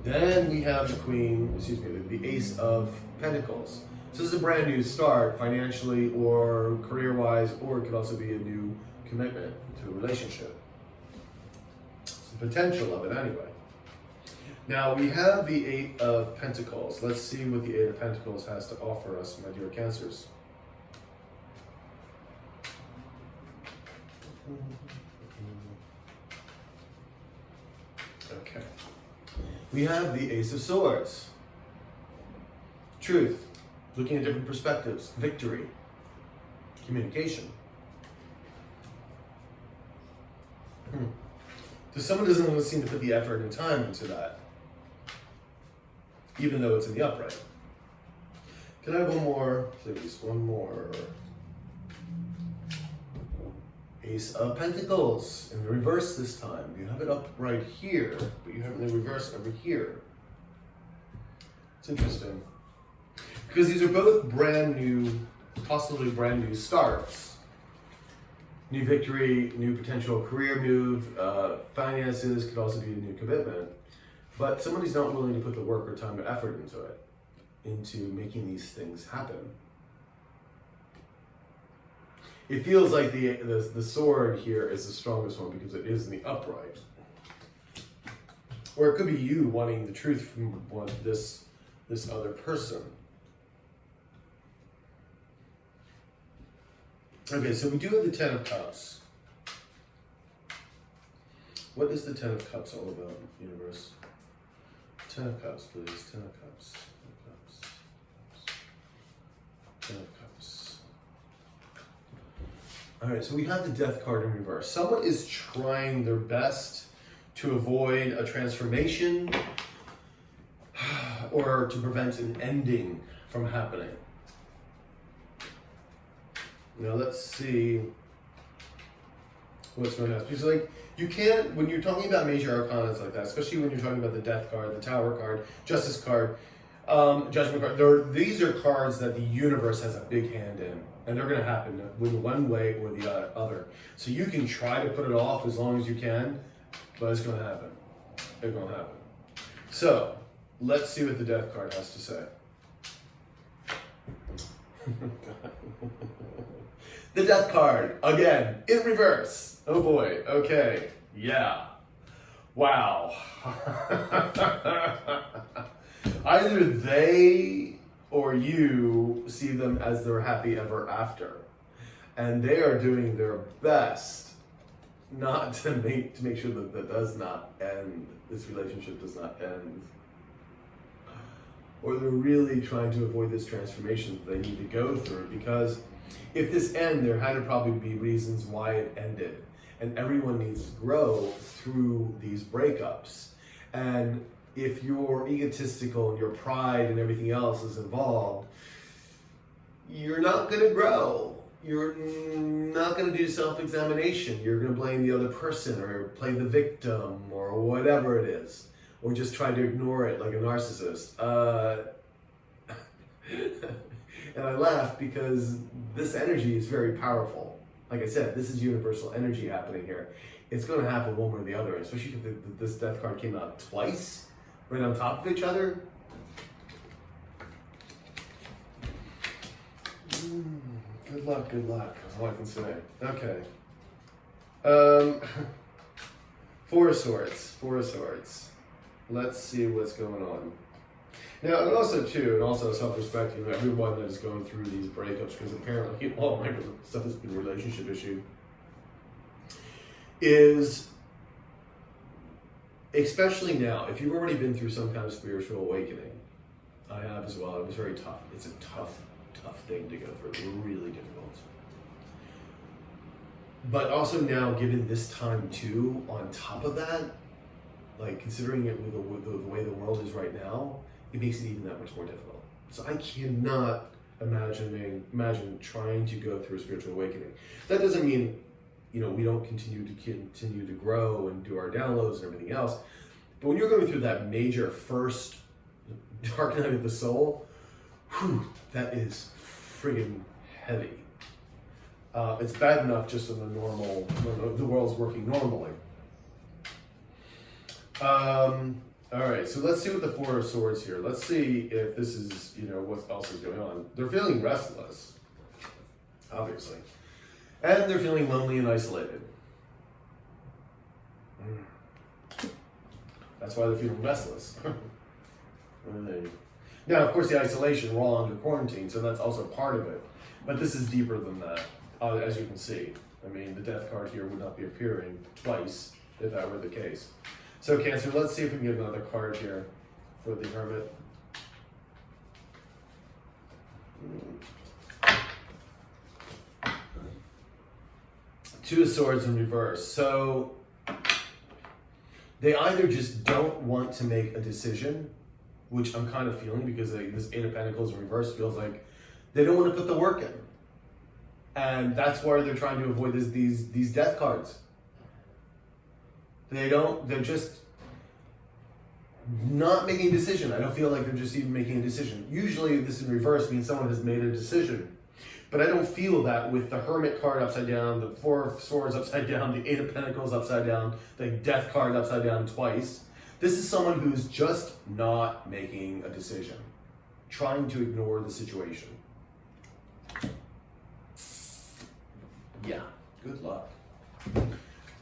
Then we have the Ace of Pentacles. So this is a brand new start, financially or career-wise, or it could also be a new commitment to a relationship. It's the potential of it anyway. Now we have the Eight of Pentacles. Let's see what the Eight of Pentacles has to offer us, my dear Cancers. Okay. We have the Ace of Swords. Truth. Looking at different perspectives. Victory. Communication. So someone doesn't seem to put the effort and time into that, even though it's in the upright. Can I have one more, please? One more. Ace of Pentacles in the reverse this time. You have it up right here, but you have it in the reverse over here. It's interesting. Because these are both brand new, possibly brand new starts. New victory, new potential career move, finances could also be a new commitment. But somebody's not willing to put the work or time or effort into it, into making these things happen. It feels like the sword here is the strongest one because it is in the upright. Or it could be you wanting the truth from this other person. Okay, so we do have the Ten of Cups. What is the Ten of Cups all about, universe? Ten of Cups, please. Ten of Cups. Ten of Cups. All right, so we have the Death card in reverse. Someone is trying their best to avoid a transformation or to prevent an ending from happening. Now let's see what's going on. Because like you can't, when you're talking about major arcanas like that, especially when you're talking about the Death card, the Tower card, Justice card, Judgment card, these are cards that the universe has a big hand in. And they're going to happen with one way or the other. So you can try to put it off as long as you can, but it's going to happen. It's going to happen. So let's see what the Death card has to say. The Death card, again, in reverse. Oh boy, okay, yeah. Wow. Either they or you see them as their happy ever after. And they are doing their best not to make sure that does not end, this relationship does not end. Or they're really trying to avoid this transformation that they need to go through, because if this ends, there had to probably be reasons why it ended. And everyone needs to grow through these breakups. And if you're egotistical and your pride and everything else is involved, you're not going to grow. You're not going to do self-examination. You're going to blame the other person or play the victim or whatever it is. Or just try to ignore it like a narcissist. And I laugh because this energy is very powerful. Like I said, this is universal energy happening here. It's going to happen one way or the other, especially if this Death card came out twice, right on top of each other. Good luck, that's all I can say. Okay. Four of Swords. Let's see what's going on. Now, and also self-respect, everyone that is going through these breakups, because apparently all my stuff has been relationship issue, is, especially now, if you've already been through some kind of spiritual awakening, I have as well. It was very tough. It's a tough thing to go through. Really difficult. But also now, given this time too, on top of that, like considering it with the way the world is right now, it makes it even that much more difficult. So I cannot imagine trying to go through a spiritual awakening. That doesn't mean, we don't continue to grow and do our downloads and everything else. But when you're going through that major first dark night of the soul, that is friggin' heavy. It's bad enough just in when the world's working normally. All right, so let's see what the Four of Swords here. Let's see if this is, what else is going on. They're feeling restless, obviously. And they're feeling lonely and isolated. That's why they're feeling restless. Now, of course, the isolation, we're all under quarantine, so that's also part of it. But this is deeper than that, as you can see. I mean, the Death card here would not be appearing twice if that were the case. So Cancer, let's see if we can get another card here for the Hermit. Two of Swords in reverse. So they either just don't want to make a decision, which I'm kind of feeling because this Eight of Pentacles in reverse feels like they don't want to put the work in. And that's why they're trying to avoid these Death cards. They're just not making a decision. I don't feel like they're just even making a decision. Usually this in reverse means someone has made a decision. But I don't feel that with the Hermit card upside down, the Four of Swords upside down, the Eight of Pentacles upside down, the Death card upside down twice. This is someone who's just not making a decision, trying to ignore the situation. Yeah, good luck.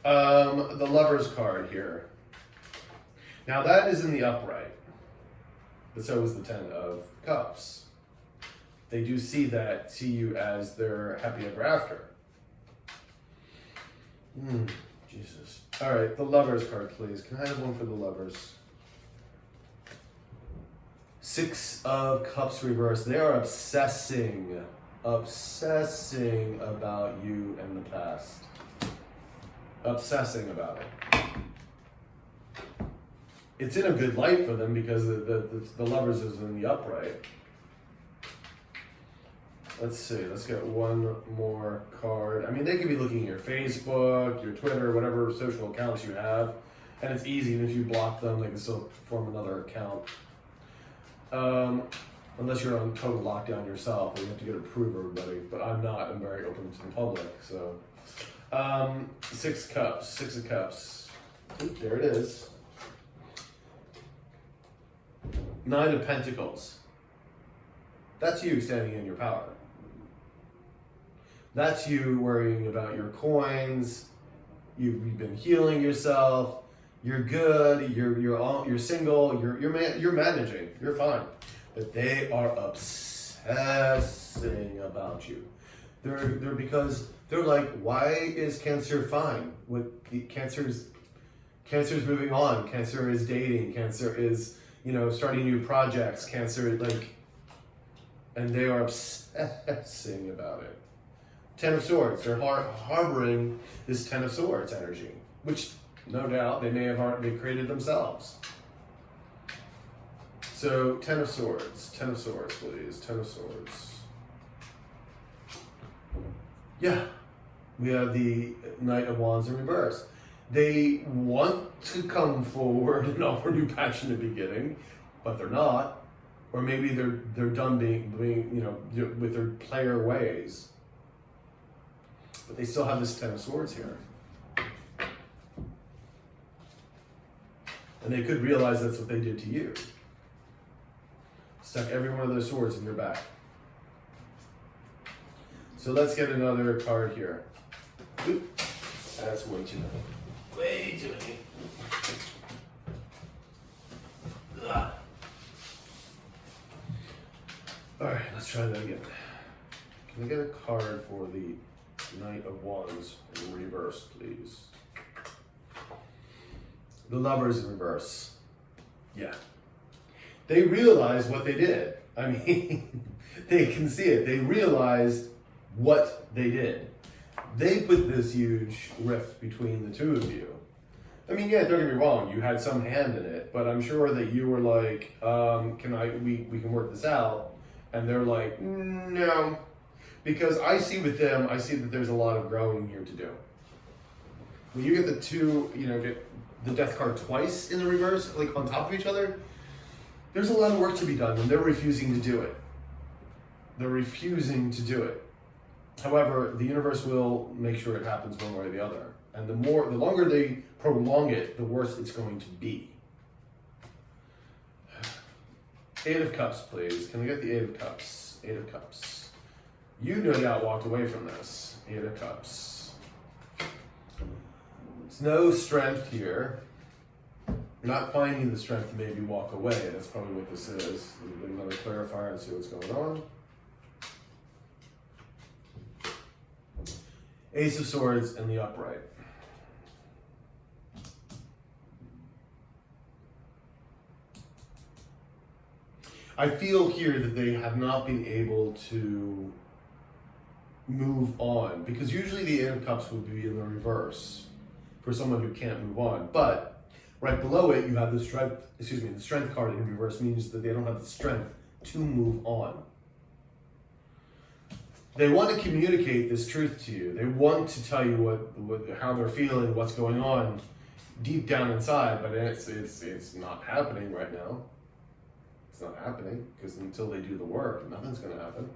The Lover's card here. Now that is in the upright, but so is the Ten of Cups. They do see you as their happy ever after. Jesus. All right, the Lover's card, please. Can I have one for the Lovers? Six of Cups reverse. They are obsessing about you and the past. Obsessing about it. It's in a good light for them because the Lovers is in the upright. Let's see, let's get one more card. I mean, they could be looking at your Facebook, your Twitter, whatever social accounts you have. And it's easy, even if you block them, they can still form another account. Unless you're on total lockdown yourself, and you have to get approved everybody. But I'm not, I'm very open to the public, so. Six of Cups. Oop, there it is. Nine of Pentacles. That's you standing in your power. That's you worrying about your coins. You've been healing yourself. You're good. You're single. You're managing. You're fine. But they are obsessing about you. They're like, why is Cancer fine? Cancer's moving on. Cancer is dating. Cancer is starting new projects. Cancer and they are obsessing about it. Ten of Swords. They're harboring this Ten of Swords energy, which no doubt they they created themselves. So Ten of Swords, please. Ten of Swords. Yeah, we have the Knight of Wands in reverse. They want to come forward and offer new passionate beginning, but they're not. Or maybe they're done being with their player ways. But they still have this Ten of Swords here. And they could realize that's what they did to you. Stuck every one of those swords in your back. So let's get another card here. Oop. That's way too many. Way too many. Ugh. Alright, let's try that again. Can I get a card for the Knight of Wands in reverse, please? The Lovers in reverse. Yeah. They realized what they did. I mean, they can see it. They realized what they did. They put this huge rift between the two of you. I mean, yeah, don't get me wrong, you had some hand in it, but I'm sure that you were like, we can work this out. And they're like, no. Because I see with them, I see that there's a lot of growing here to do. When you get the two, get the death card twice in the reverse, like on top of each other, there's a lot of work to be done when they're refusing to do it. They're refusing to do it. However, the universe will make sure it happens one way or the other. And the longer they prolong it, the worse it's going to be. Eight of Cups, please. Can we get the Eight of Cups? Eight of Cups. You no doubt walked away from this. Eight of Cups. There's no strength here. Not finding the strength to maybe walk away. That's probably what this is. We'll get another clarifier and see what's going on. Ace of Swords and the upright. I feel here that they have not been able to move on, because usually the Eight of Cups would be in the reverse for someone who can't move on. But right below it, you have the strength card in reverse, means that they don't have the strength to move on. They want to communicate this truth to you. They want to tell you how they're feeling, what's going on deep down inside, but it's not happening right now. It's not happening, because until they do the work, nothing's going to happen.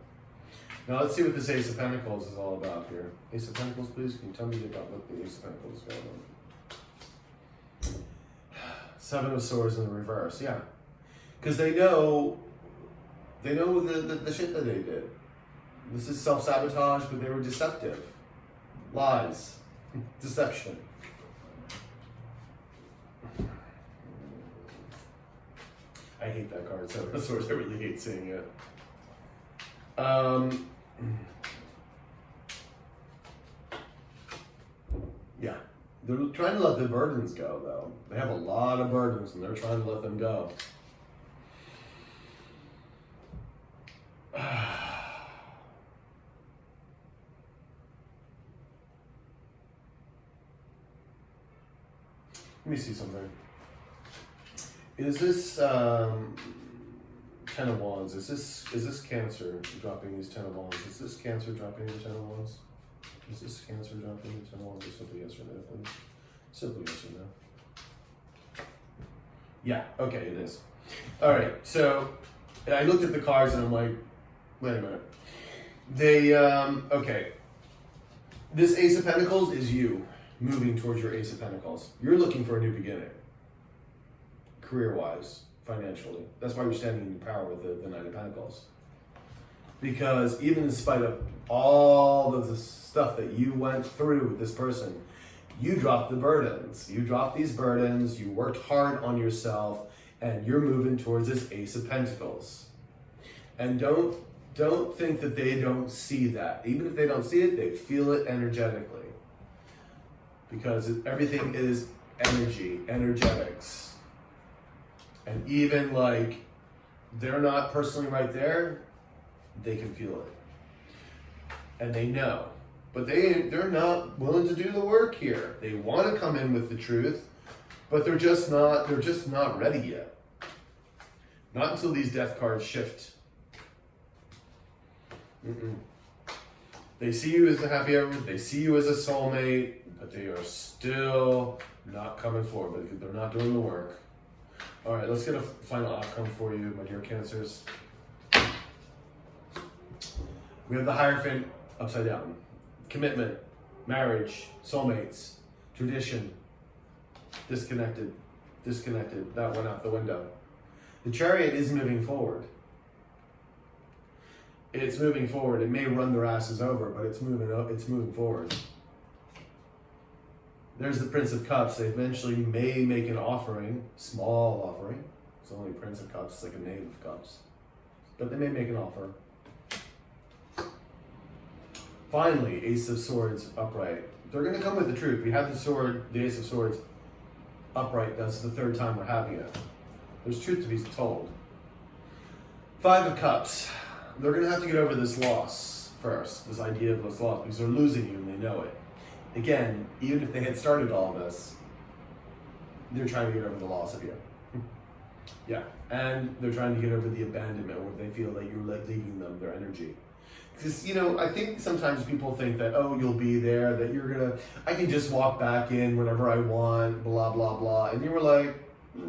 Now let's see what this Ace of Pentacles is all about here. Ace of Pentacles, please. Can you tell me about what the Ace of Pentacles is going on? Seven of Swords in the reverse, yeah. Because they know the shit that they did. This is self-sabotage, but they were deceptive. Lies. Deception. I hate that card, Seven of Swords. I really hate seeing it. Yeah. They're trying to let the burdens go, though. They have a lot of burdens, and they're trying to let them go. Let me see something. Is this Ten of Wands? Is this Cancer dropping these Ten of Wands? Is this Cancer dropping the Ten of Wands? Is this Cancer dropping the Ten of Wands? Or simply yes or no, please. Simply yes or no. Yeah. Okay, it is. All right. So I looked at the cards and I'm like, wait a minute. They okay. This Ace of Pentacles is you moving towards your Ace of Pentacles. You're looking for a new beginning. Career-wise, financially. That's why you're standing in power with the Knight of Pentacles. Because even in spite of all of the stuff that you went through with this person, you dropped the burdens. You dropped these burdens, you worked hard on yourself, and you're moving towards this Ace of Pentacles. And don't think that they don't see that. Even if they don't see it, they feel it energetically. Because everything is energy, energetics. And even like they're not personally right there, they can feel it. And they know. But they're not willing to do the work here. They want to come in with the truth, but they're just not ready yet. Not until these death cards shift. They see you as the happy ever, they see you as a soulmate, but they are still not coming forward because they're not doing the work. All right, let's get a final outcome for you, my dear Cancers. We have the Hierophant upside down. Commitment, marriage, soulmates, tradition, disconnected. That went out the window. The Chariot is moving forward. It's moving forward. It may run their asses over, but it's moving forward. There's the Prince of Cups. They eventually may make an offering, small offering. It's only Prince of Cups, it's like a Knave of Cups. But they may make an offer. Finally, Ace of Swords upright. They're going to come with the truth. We have the sword, the Ace of Swords upright. That's the third time we're having it. There's truth to be told. Five of Cups. They're going to have to get over this loss first, this idea of this loss, because they're losing you and they know it. Again, even if they had started all this, they're trying to get over the loss of you. Yeah, and they're trying to get over the abandonment where they feel that you're like leaving them their energy. Because, you know, I think sometimes people think that, oh, you'll be there, that you're gonna, I can just walk back in whenever I want, blah, blah, blah. And you were like, no.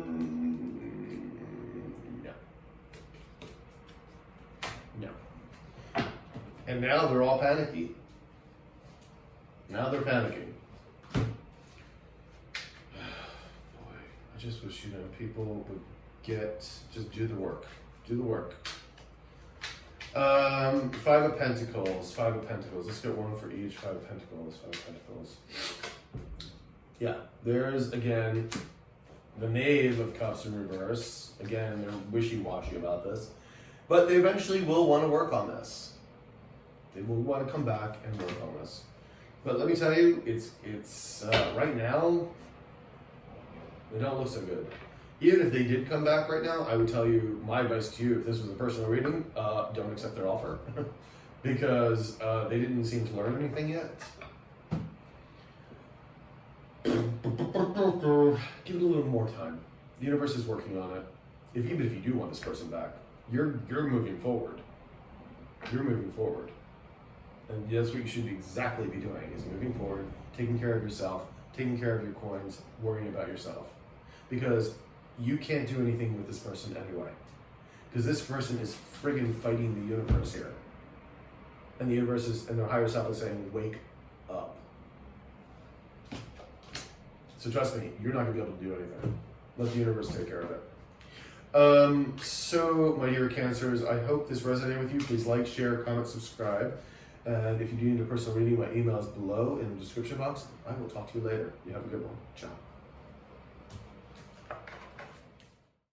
No. And now they're all panicky. Now they're panicking. Boy, I just wish, you know, people would just do the work. Do the work. Five of Pentacles. Five of Pentacles. Let's get one for each. Five of Pentacles. Five of Pentacles. Yeah, there's, again, the Knave of Cups in reverse. Again, they're wishy-washy about this. But they eventually will want to work on this. They will want to come back and work on this. But let me tell you, it's right now, they don't look so good. Even if they did come back right now, I would tell you, my advice to you, if this was a personal reading, don't accept their offer. Because they didn't seem to learn anything yet. Give it a little more time. The universe is working on it. Even if you do want this person back, you're moving forward. You're moving forward. And that's what you should exactly be doing, is moving forward, taking care of yourself, taking care of your coins, worrying about yourself. Because you can't do anything with this person anyway. Because this person is friggin' fighting the universe here. And the universe is, and their higher self is saying, wake up. So trust me, you're not gonna be able to do anything. Let the universe take care of it. So my dear Cancers, I hope this resonated with you. Please like, share, comment, subscribe. And if you do need a personal reading, my email is below in the description box. I will talk to you later. You have a good one. Ciao.